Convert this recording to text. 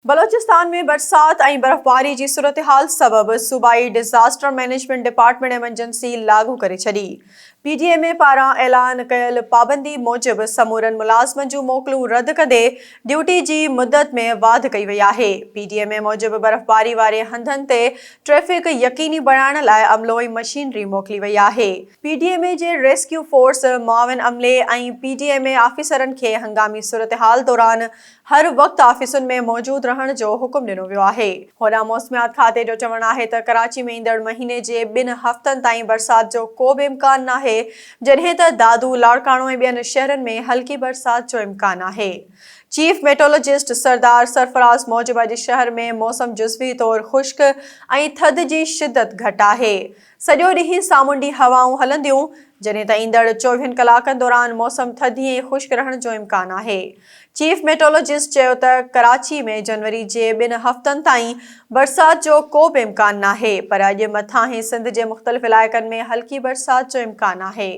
बलोचिस्तान में बरसात ऐं बर्फ़बारी जी सूरत-हाल सबबि सूबाई डिज़ास्टर मैनेजमेंट डिपार्टमेंट एमरजेंसी लागू करे छॾी। पीडीएमए पारां ऐलान कयल पाबंदी मूजिबि समूरनि मुलाज़िमनि जूं मोकलूं रद्द कंदे ड्यूटी जी मुदत में वाधि कई वई आहे। पीडीएमए मूजिबि बर्फ़बारी वारे हंधनि ते ट्रैफ़िक यक़ीनी बणाइण लाइ अमलो ऐं मशीनरी मोकिली वई आहे। पीडीएमए जे रेस्क्यू फोर्स, मुआविन अमले ऐं पीडीएमए आफ़ीसरनि खे हंगामी सूरत-हाल दौरान हर वक़्तु आफ़िसुनि में मौजूद रहण जो हुकुम ॾिनो वियो आहे। होॾां मौसमियात खाते जो चवणु आहे त कराची में ईंदड़ महीने जे 2 हफ़्तनि ताईं बरसात जो को बि इम्कान नाहे, जॾहिं त दादू, लाड़काणो ऐं ॿियनि शहरनि में हल्की बरसात जो इम्कान आहे। चीफ मेट्रोलॉजिस्ट सरदार सरफराज़ मूजिबि अॼु शहर में मौसम जुज़वी तौरु ख़ुश्क ऐं थधि जी शिदत घटि आहे। सॼो ॾींहुं सामुंडी हवाऊं हलंदियूं, जॾहिं त ईंदड़ 24 कलाकनि दौरान मौसम थधी ऐं ख़ुश्क रहण जो इम्कान आहे। चीफ मेट्रोलॉजिस्ट चयो त कराची में जनवरी जे 2 हफ़्तनि ताईं बरसात जो को बि इम्कान नाहे, पर अॼु मथां ई सिंध जे मुख़्तलिफ़ इलाइक़नि में हल्की बरसात जो इम्कान आहे।